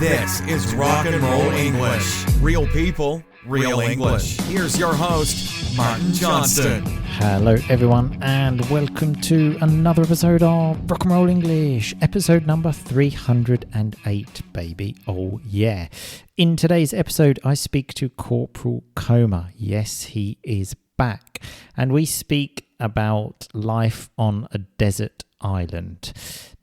This is Rock and Roll English. Real people, real English. Here's your host, Martin Johnston. Hello everyone and welcome to another episode of Rock and Roll English, episode number 308, baby. Oh yeah. In today's episode I speak to Corporal Coma. Yes, he is back. And we speak about life on a desert island.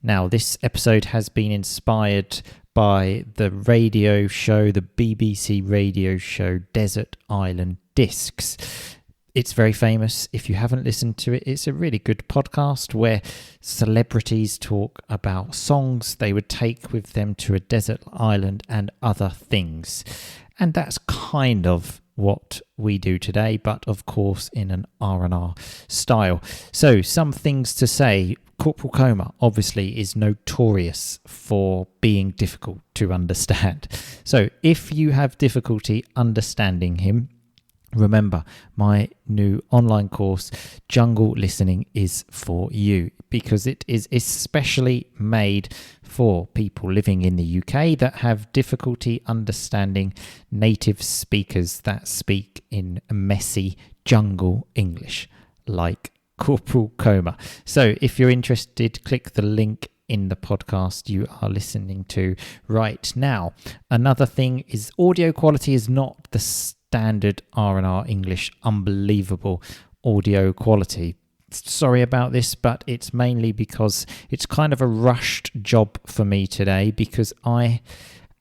Now, this episode has been inspired by the radio show, the BBC radio show Desert Island Discs. It's very famous. If you haven't listened to it, it's a really good podcast where celebrities talk about songs they would take with them to a desert island and other things. And that's kind of what we do today, but of course in an R&R style. So some things to say. Corporal Coma obviously is notorious for being difficult to understand. So if you have difficulty understanding him, remember my new online course, Jungle Listening, is for you because it is especially made for people living in the UK that have difficulty understanding native speakers that speak in messy jungle English, like Corporal Coma. So if you're interested, click the link in the podcast you are listening to right now. Another thing is audio quality is not the standard R&R English unbelievable audio quality. Sorry about this, but it's mainly because it's kind of a rushed job for me today because I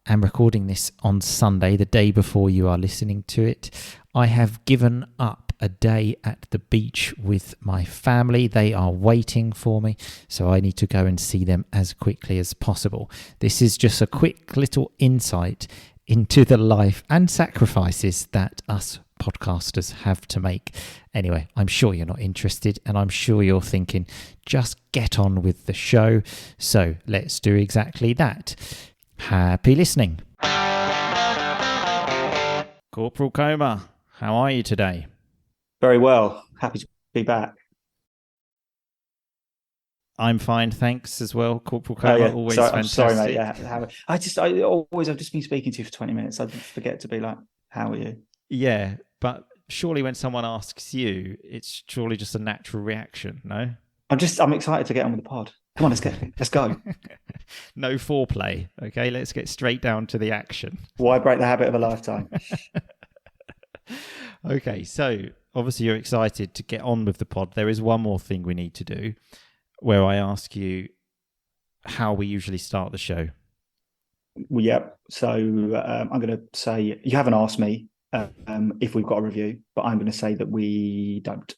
am recording this on Sunday, the day before you are listening to it. I have given up a day at the beach with my family. They are waiting for me, so I need to go and see them as quickly as possible. This is just a quick little insight into the life and sacrifices that us podcasters have to make. Anyway, I'm sure you're not interested, and I'm sure you're thinking, just get on with the show. So let's do exactly that. Happy listening. Corporal Coma, how are you today? Very well. Happy to be back. I'm fine, thanks as well. Corporal Coma, always fantastic. I'm sorry, mate. Yeah, I've just been speaking to you for 20 minutes. I forget to be like, how are you? Yeah, but surely when someone asks you, it's surely just a natural reaction, no? I'm excited to get on with the pod. Come on, let's go. No foreplay, okay? Let's get straight down to the action. Why break the habit of a lifetime? Okay, so obviously you're excited to get on with the pod. There is one more thing we need to do where I ask you how we usually start the show. Well, yeah. So I'm going to say, you haven't asked me if we've got a review, but I'm going to say that we don't.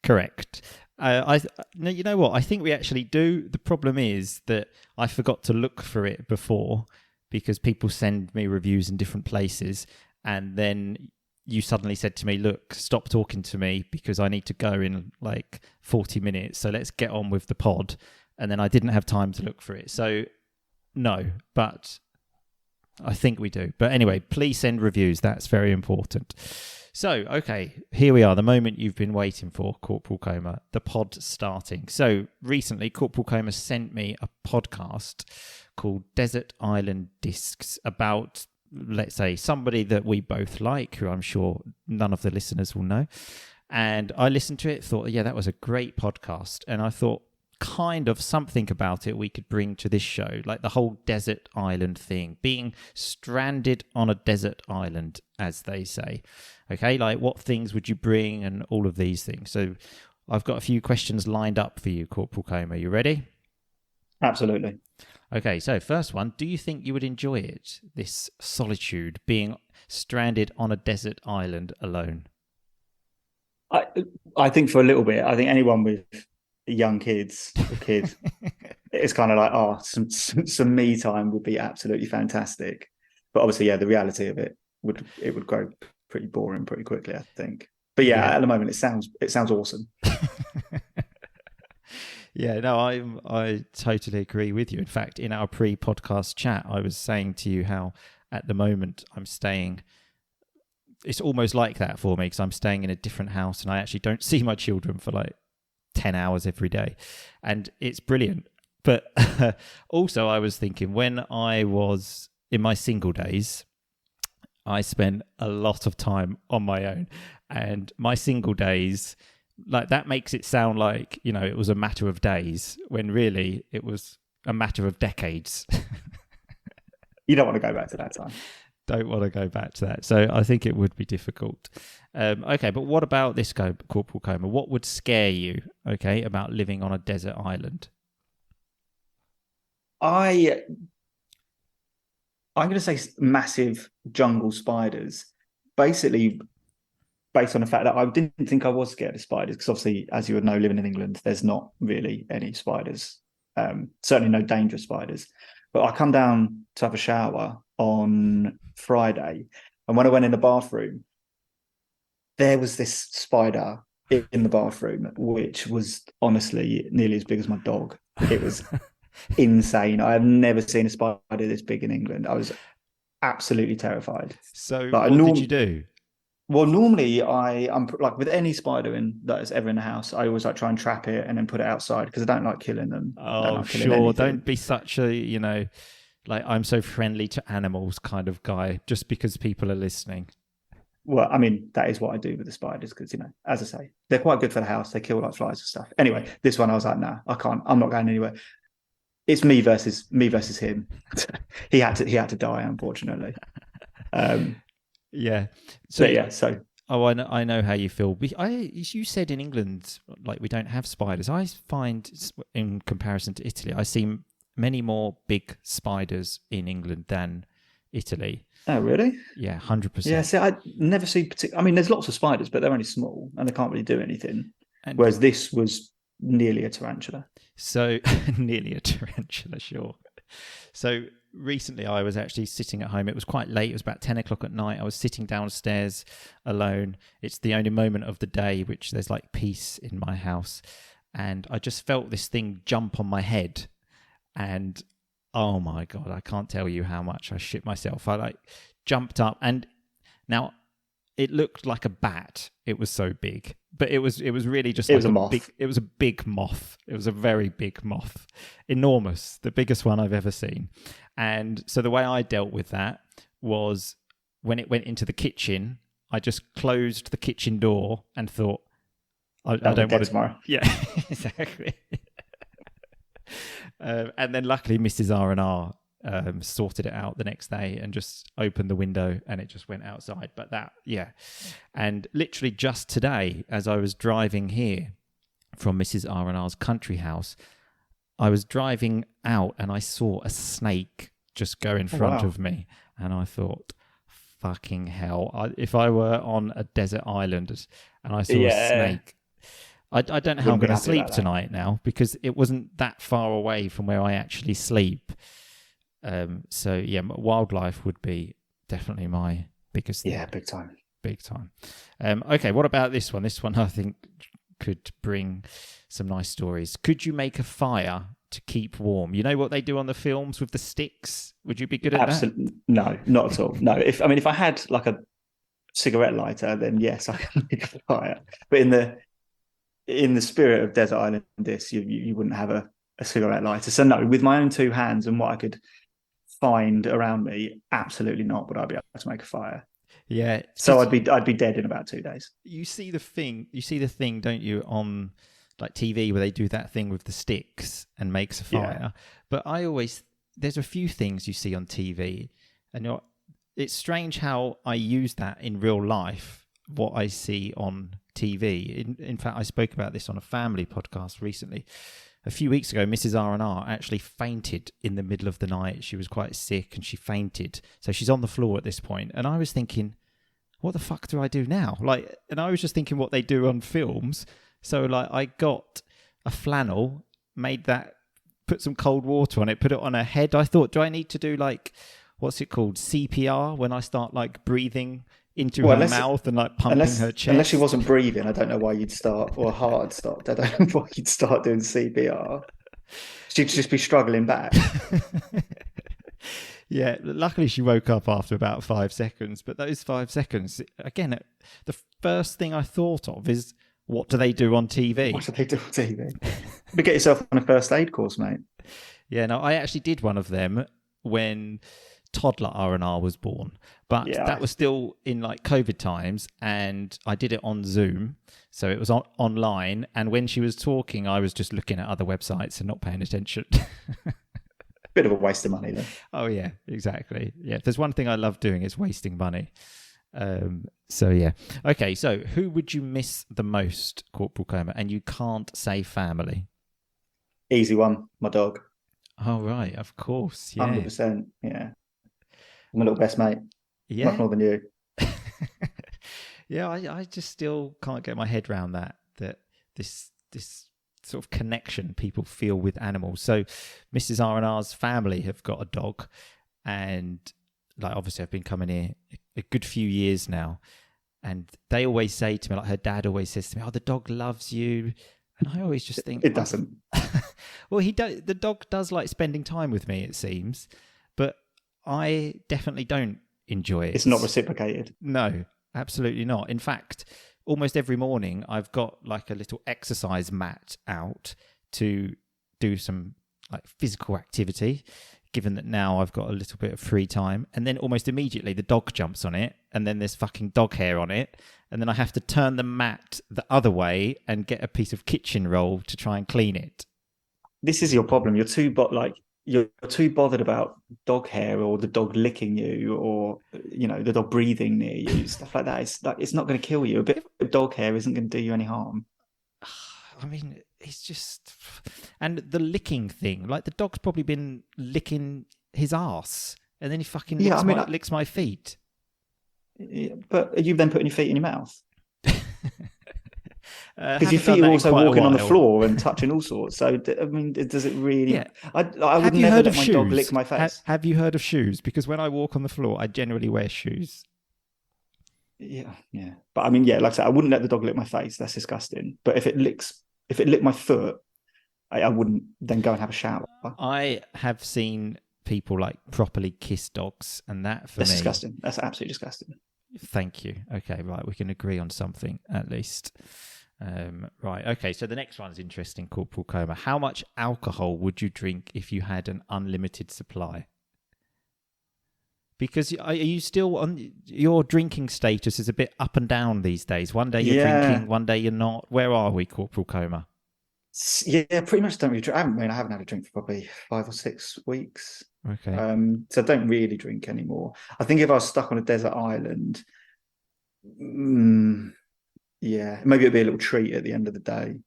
Correct. You know what? I think we actually do. The problem is that I forgot to look for it before because people send me reviews in different places, and then you suddenly said to me, look, stop talking to me because I need to go in like 40 minutes. So let's get on with the pod. And then I didn't have time to look for it. So no, but I think we do. But anyway, please send reviews. That's very important. So, okay, here we are. The moment you've been waiting for, Corporal Coma, the pod starting. So recently, Corporal Coma sent me a podcast called Desert Island Discs about, let's say, somebody that we both like, who I'm sure none of the listeners will know. And I listened to it, thought, yeah, that was a great podcast. And I thought kind of something about it we could bring to this show, like the whole desert island thing, being stranded on a desert island, as they say. Okay, like what things would you bring and all of these things. So I've got a few questions lined up for you, Corporal Coma. You ready? Absolutely. Okay, so first one, do you think you would enjoy it, this solitude, being stranded on a desert island alone? I think for a little bit. I think anyone with young kids, or kid, it's kind of like, some me time would be absolutely fantastic. But obviously, yeah, the reality of it would grow pretty boring pretty quickly, I think. But yeah, at the moment, it sounds awesome. Yeah, no, I totally agree with you. In fact, in our pre-podcast chat, I was saying to you how at the moment I'm staying, it's almost like that for me because I'm staying in a different house and I actually don't see my children for like 10 hours every day. And it's brilliant. But also I was thinking, when I was in my single days, I spent a lot of time on my own, and my single days, like, that makes it sound like, you know, it was a matter of days when really it was a matter of decades. You don't want to go back to that time. Don't want to go back to that. So I think it would be difficult. Okay, but what about this, Corporal Coma? What would scare you, okay, about living on a desert island? I'm going to say massive jungle spiders, basically based on the fact that I didn't think I was scared of spiders, because obviously, as you would know, living in England, there's not really any spiders, certainly no dangerous spiders. But I come down to have a shower on Friday, and when I went in the bathroom, there was this spider in the bathroom, which was honestly nearly as big as my dog. It was insane. I have never seen a spider this big in England. I was absolutely terrified. So what did you do? Well, normally I'm like, with any spider that's ever in the house, I always like try and trap it and then put it outside, because I don't like killing them. Oh, sure. Don't be such a, you know, like, I'm so friendly to animals kind of guy, just because people are listening. Well, I mean, that is what I do with the spiders, because, you know, as I say, they're quite good for the house. They kill like flies and stuff. Anyway, this one I was like, nah, I can't. I'm not going anywhere. It's me versus him. he had to die, unfortunately. Yeah. So Oh, I know how you feel. You said in England, like, we don't have spiders. I find, in comparison to Italy, I see many more big spiders in England than Italy. Oh, really? Yeah, 100%. Yeah, see, I never see I mean, there's lots of spiders, but they're only small and they can't really do anything. Whereas this was nearly a tarantula. So, nearly a tarantula, sure. So, recently I was actually sitting at home. It was quite late. It was about 10 o'clock at night. I was sitting downstairs alone. It's the only moment of the day which there's like peace in my house. And I just felt this thing jump on my head. And oh my God, I can't tell you how much I shit myself. I like jumped up, and now it looked like a bat. It was so big, but it was really just like a moth. It was a big moth. It was a very big moth, enormous, the biggest one I've ever seen. And so the way I dealt with that was, when it went into the kitchen, I just closed the kitchen door and thought, I don't want to. Tomorrow. Yeah, exactly. And then luckily Mrs. R&R sorted it out the next day and just opened the window and it just went outside. But that, yeah. And literally just today, as I was driving here from Mrs. R&R's country house, I was driving out and I saw a snake just go in front of me. And I thought, fucking hell. If I were on a desert island and I saw a snake, I don't know how I'm going to sleep tonight now, because it wasn't that far away from where I actually sleep. So, yeah, wildlife would be definitely my biggest thing. Yeah, big time. Big time. Okay, what about this one? This one I think could bring some nice stories. Could you make a fire to keep warm? You know what they do on the films with the sticks? Would you be good at that? No, not at all. No. If I had like a cigarette lighter, then yes, I can make a fire. But in the spirit of Desert Island, you wouldn't have a cigarette lighter. So no, with my own two hands and what I could find around me, absolutely not would I be able to make a fire. Yeah. So I'd be dead in about 2 days. You see the thing, don't you, on like TV where they do that thing with the sticks and makes a fire. Yeah. But there's a few things you see on TV, and it's strange how I use that in real life, what I see on TV. In fact, I spoke about this on a family podcast recently. A few weeks ago, Mrs. R&R actually fainted in the middle of the night. She was quite sick and she fainted. So she's on the floor at this point. And I was thinking, what the fuck do I do now? And I was just thinking what they do on films. So I got a flannel, put some cold water on it, put it on her head. I thought, do I need to do what's it called? CPR, when I start breathing into her mouth and pumping her chest. Unless she wasn't breathing, I don't know why you'd start, or hard stopped. I don't know why you'd start doing CPR. She'd just be struggling back. Yeah, luckily she woke up after about 5 seconds. But those 5 seconds, again, the first thing I thought of is, what do they do on TV? What do they do on TV? But get yourself on a first aid course, mate. Yeah, no, I actually did one of them when toddler R&R was born, but that was still in like COVID times, and I did it on Zoom, so it was online, and when she was talking, I was just looking at other websites and not paying attention. Bit of a waste of money, though. Oh, yeah, exactly. Yeah, if there's one thing I love doing, it's wasting money. So, yeah. Okay, so who would you miss the most, Corporal Coma? And you can't say family. Easy one, my dog. Oh, right, of course, yeah. 100%, yeah. My little best mate. Yeah. Much more than you. Yeah, I just still can't get my head around that this sort of connection people feel with animals. So Mrs. R&R's family have got a dog, and like obviously I've been coming here a good few years now, and they always say to me, like her dad always says to me, "Oh, the dog loves you." And I always just think it doesn't. Well, the dog does like spending time with me, it seems, but I definitely don't enjoy it. It's not reciprocated. No, absolutely not. In fact, almost every morning I've got like a little exercise mat out to do some like physical activity, given that now I've got a little bit of free time. And then almost immediately the dog jumps on it, and then there's fucking dog hair on it. And then I have to turn the mat the other way and get a piece of kitchen roll to try and clean it. This is your problem. You're too bothered about dog hair or the dog licking you or, the dog breathing near you, stuff like that. It's not going to kill you. A bit of dog hair isn't going to do you any harm. I mean, it's just... And the licking thing, like the dog's probably been licking his arse, and then he fucking licks my feet. Yeah, but are you then putting your feet in your mouth? Because your Haven't done feet are that in also quite a walking on the while. floor and touching all sorts. So, I mean, does it really... Yeah. I would Have you never heard let of my shoes? dog lick my face. Have you heard of shoes? Because when I walk on the floor, I generally wear shoes. Yeah. But I mean, yeah, like I said, I wouldn't let the dog lick my face. That's disgusting. But if it licked my foot, I wouldn't then go and have a shower. I have seen people like properly kiss dogs, and that for That's me... disgusting. That's absolutely disgusting. Thank you. Okay, right. We can agree on something at least. Right. Okay. So the next one's interesting, Corporal Coma. How much alcohol would you drink if you had an unlimited supply? Because are you still on your drinking status is a bit up and down these days. One day you're drinking, one day you're not. Where are we, Corporal Coma? Yeah, pretty much don't really drink. I haven't had a drink for probably 5 or 6 weeks. Okay. So I don't really drink anymore. I think if I was stuck on a desert island, yeah, maybe it'd be a little treat at the end of the day.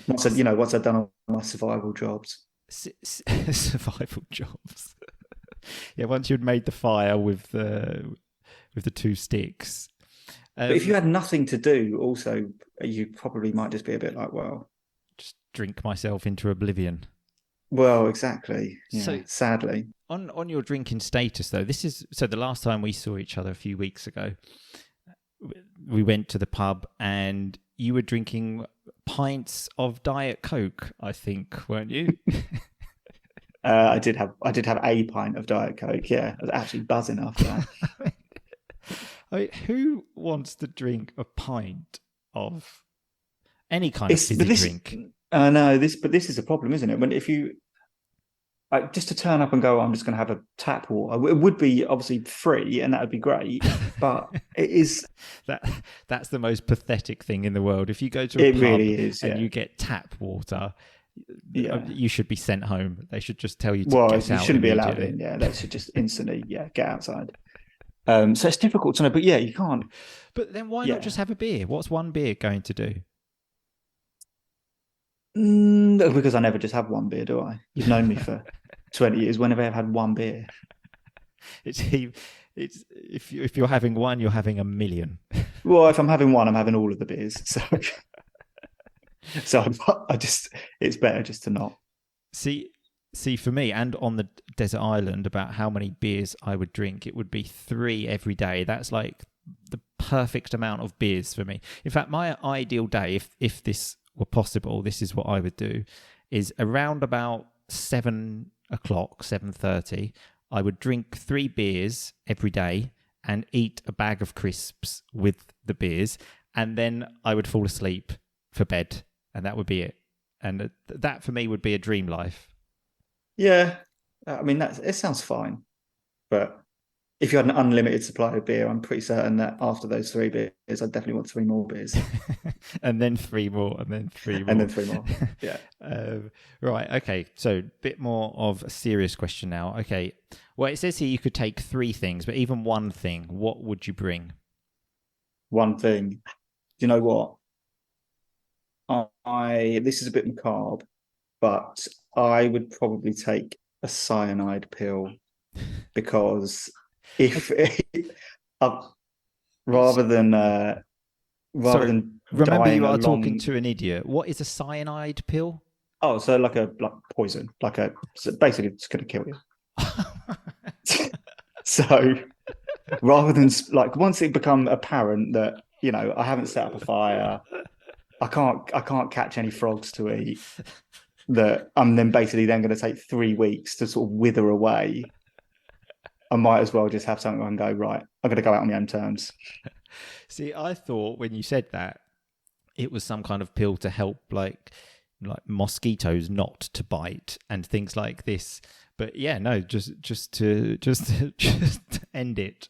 Once I've done all my survival jobs. Survival jobs. Yeah, once you'd made the fire with the 2 sticks. But if you had nothing to do, also, you probably might just be a bit like, well, just drink myself into oblivion. Well, exactly. Yeah, so, sadly. On your drinking status, though, the last time we saw each other a few weeks ago, we went to the pub and you were drinking pints of Diet Coke, I think, weren't you? I did have a pint of Diet Coke. Yeah, I was actually buzzing after that. I mean, who wants to drink a pint of any kind of fizzy drink? I know this, but this is a problem, isn't it? When if you just to turn up and go, I'm just going to have a tap water. It would be obviously free, and that would be great. But it is that's the most pathetic thing in the world. If you go to a pub really is, and you get tap water, you should be sent home. They should just tell you to get out. You shouldn't be allowed in. Yeah, they should just instantly get outside. So it's difficult to know, but yeah, you can't. But then why not just have a beer? What's one beer going to do? Because I never just have one beer, do I? You've known me for 20 years. When have I ever had one beer? It's if you're having one, you're having a million. Well, if I'm having one, I'm having all of the beers. So it's better just to not. See, for me, and on the desert island, about how many beers I would drink, it would be 3 every day. That's like the perfect amount of beers for me. In fact, my ideal day, if this were possible, this is what I would do, is around about 7 o'clock, 7:30, I would drink 3 beers every day and eat a bag of crisps with the beers, and then I would fall asleep for bed, and that would be it. And that for me would be a dream life. Yeah, I mean it sounds fine, but if you had an unlimited supply of beer, I'm pretty certain that after those 3 beers, I'd definitely want 3 more beers. And then 3 more, and then 3 more. And then 3 more, yeah. Right, okay. So a bit more of a serious question now. Okay, well, it says here you could take 3 things, but even one thing, what would you bring? One thing. Do you know what? This is a bit macabre, but I would probably take a cyanide pill because if rather than remember you are dying talking to an idiot. What is a cyanide pill? Oh, so like poison, so basically it's going to kill you. So rather than once it become apparent that I haven't set up a fire, I can't catch any frogs to eat, that I'm then basically going to take 3 weeks to sort of wither away. I might as well just have something and go, right, I'm going to go out on my own terms. See, I thought when you said that, it was some kind of pill to help like mosquitoes not to bite and things like this. But yeah, no, just to end it.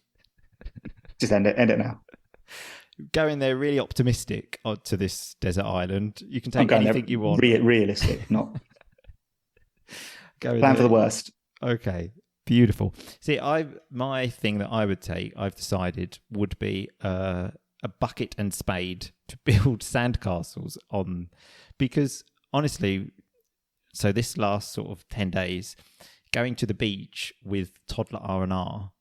Just end it now. Go in there really optimistic to this desert island. You can take anything you want. Realistic, not plan for the worst. Okay. Beautiful. See, my thing that I would take, I've decided, would be a bucket and spade to build sandcastles on, because honestly, so this last sort of 10 days, going to the beach with toddler R&R,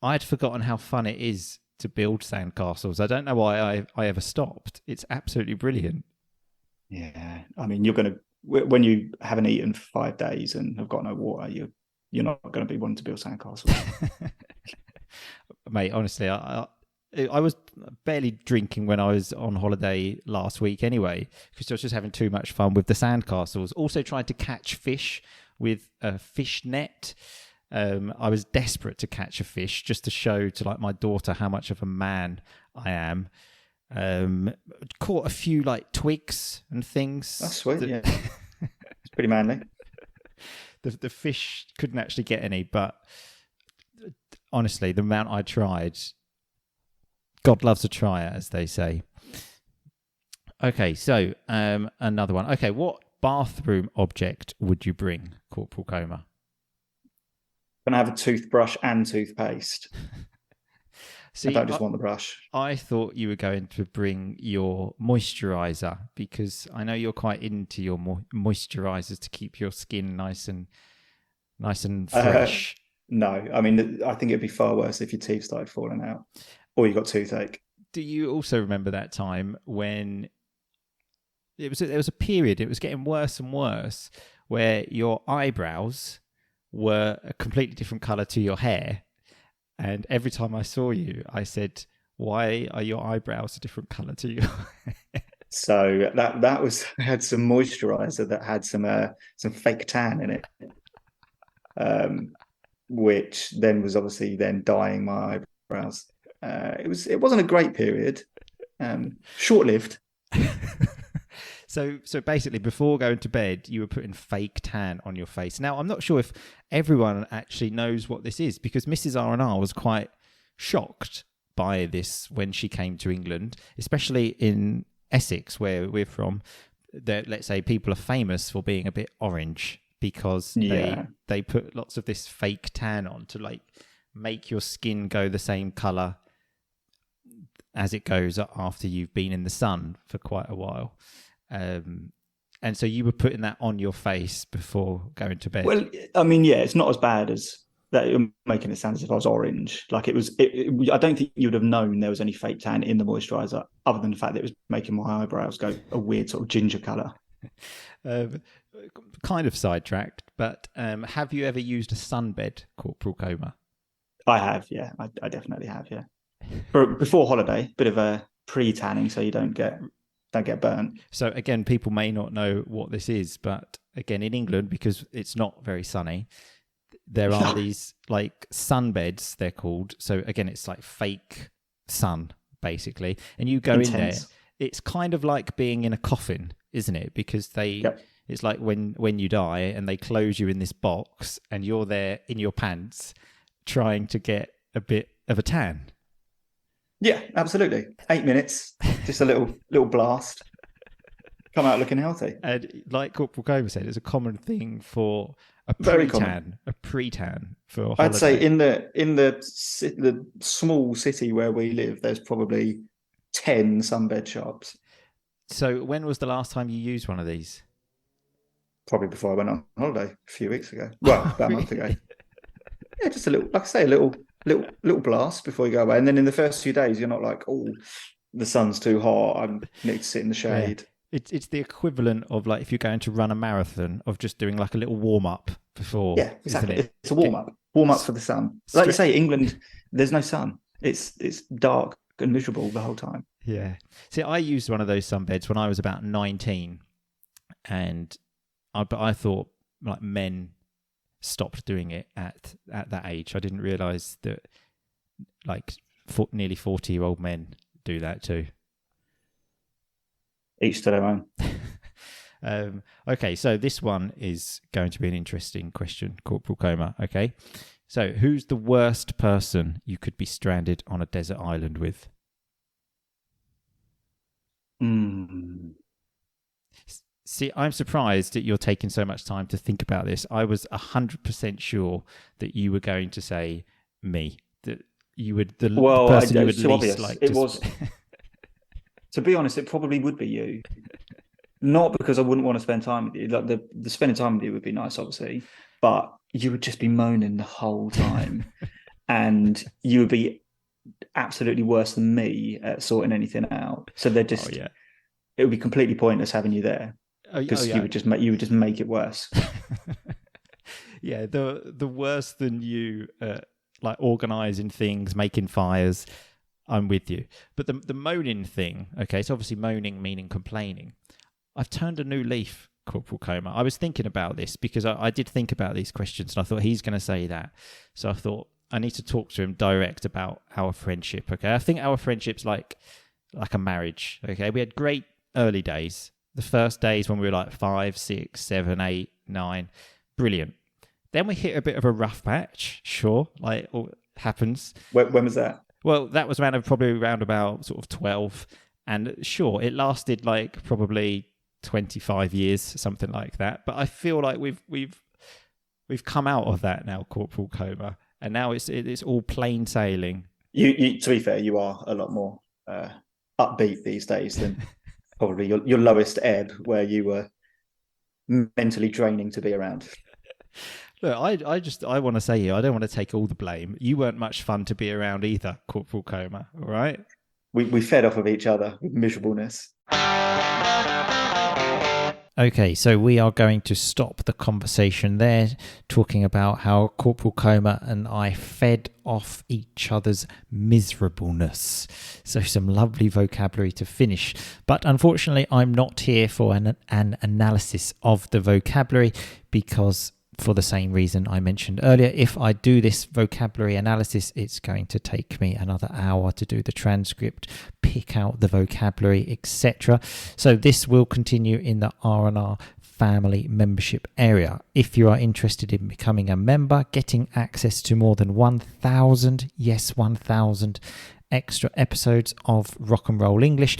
I'd forgotten how fun it is to build sandcastles. I don't know why I ever stopped. It's absolutely brilliant. Yeah, I mean, when you haven't eaten for 5 days and have got no water, you're not going to be wanting to build sandcastles. Mate, honestly, I was barely drinking when I was on holiday last week anyway, because I was just having too much fun with the sandcastles. Also tried to catch fish with a fish net. I was desperate to catch a fish just to show to my daughter how much of a man I am. Caught a few twigs and things. That's sweet, yeah. It's pretty manly. The fish couldn't actually get any, but honestly, the amount I tried, God loves a trier, as they say. Okay, so another one. Okay, what bathroom object would you bring, Corporal Coma? I'm going to have a toothbrush and toothpaste. See, I don't just want the brush. I thought you were going to bring your moisturizer, because I know you're quite into your moisturizers to keep your skin nice and fresh. No, I mean, I think it'd be far worse if your teeth started falling out or you got toothache. Do you also remember that time when there was a period, it was getting worse and worse, where your eyebrows were a completely different color to your hair? And every time I saw you, I said, why are your eyebrows a different colour to you? So that was, I had some moisturiser that had some fake tan in it, which then was obviously then dyeing my eyebrows. It wasn't a great period, short-lived. So basically, before going to bed, you were putting fake tan on your face. Now, I'm not sure if everyone actually knows what this is, because Mrs. R&R was quite shocked by this when she came to England, especially in Essex, where we're from. That, let's say, people are famous for being a bit orange because they put lots of this fake tan on to make your skin go the same colour as it goes after you've been in the sun for quite a while. And so you were putting that on your face before going to bed. Well, I mean, yeah, it's not as bad as that. You're making it sound as if I was orange. I don't think you would have known there was any fake tan in the moisturiser, other than the fact that it was making my eyebrows go a weird sort of ginger colour. Kind of sidetracked, but have you ever used a sunbed, Corporal Coma? I have, yeah. I definitely have, yeah. Before holiday, bit of a pre-tanning so you don't get burnt. So again, people may not know what this is, but again, in England, because it's not very sunny, there are these sunbeds, they're called. So again, it's like fake sun, basically. And you go in there, it's kind of like being in a coffin. isn't it? Because Yep. it's like when you die and they close you in this box and you're there in your pants trying to get a bit of a tan. Yeah, absolutely. 8 minutes, just a little blast. Come out looking healthy. And like Corporal Coma said, it's a common thing for a Very pre-tan for a holiday. I'd say in the small city where we live, there's probably 10 sunbed shops. So when was the last time you used one of these? Probably before I went on holiday a few weeks ago. Well, about a month ago. Yeah, just a little, like I say, a little blast before you go away. And then in the first few days, you're not like, oh, the sun's too hot, I need to sit in the shade. Yeah. It's the equivalent of like if you're going to run a marathon of just doing like a little warm up before. Yeah, exactly. It's a warm up for the sun. Like you say, England, there's no sun. It's dark and miserable the whole time. Yeah. See, I used one of those sunbeds when I was about 19, but I thought like men stopped doing it at that age. I didn't realise that like nearly 40-year-old men do that too. Each to their own. Okay, so this one is going to be an interesting question, Corporal Coma. Okay, so who's the worst person you could be stranded on a desert island with? See, I'm surprised that you're taking so much time to think about this. I was 100% sure that you were going to say me. That you would the person you would least obvious. like. It was. To be honest, it probably would be you. Not because I wouldn't want to spend time with you. Like the spending time with you would be nice, obviously, but you would just be moaning the whole time, and you would be absolutely worse than me at sorting anything out. So they're just. It would be completely pointless having you there because you would just make it worse. Yeah, the worse than you like organising things, making fires. I'm with you. But the moaning thing, okay, so obviously moaning meaning complaining. I've turned a new leaf, Corporal Coma. I was thinking about this because I did think about these questions and I thought he's going to say that. So I thought I need to talk to him direct about our friendship, okay? I think our friendship's like a marriage, okay? We had great early days. The first days when we were like 5, 6, 7, 8, 9. Brilliant. Then we hit a bit of a rough patch, sure, like it happens. When was that? Well, that was probably around about sort of 12. And sure, it lasted like probably 25 years, something like that. But I feel like we've come out of that now, Corporal Coma. And now it's all plain sailing. You to be fair, you are a lot more upbeat these days than probably your lowest ebb where you were mentally draining to be around. Look, I want to say here, I don't want to take all the blame. You weren't much fun to be around either, Corporal Coma, all right? We fed off of each other with miserableness. Okay, so we are going to stop the conversation there, talking about how Corporal Coma and I fed off each other's miserableness. So some lovely vocabulary to finish. But unfortunately, I'm not here for an analysis of the vocabulary because for the same reason I mentioned earlier, if I do this vocabulary analysis, it's going to take me another hour to do the transcript, pick out the vocabulary, etc. So this will continue in the R&R family membership area. If you are interested in becoming a member, getting access to more than 1,000 extra episodes of Rock and Roll English,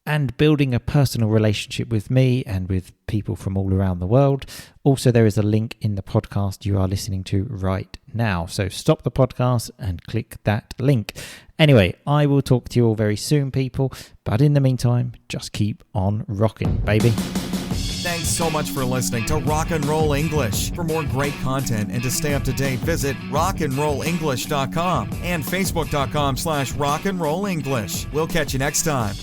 and building a personal relationship with me and with people from all around the world. Also, there is a link in the podcast you are listening to right now. So stop the podcast and click that link. Anyway, I will talk to you all very soon, people. But in the meantime, just keep on rocking, baby. Thanks so much for listening to Rock and Roll English. For more great content and to stay up to date, visit rockandrollenglish.com and facebook.com/rockandrollenglish. We'll catch you next time.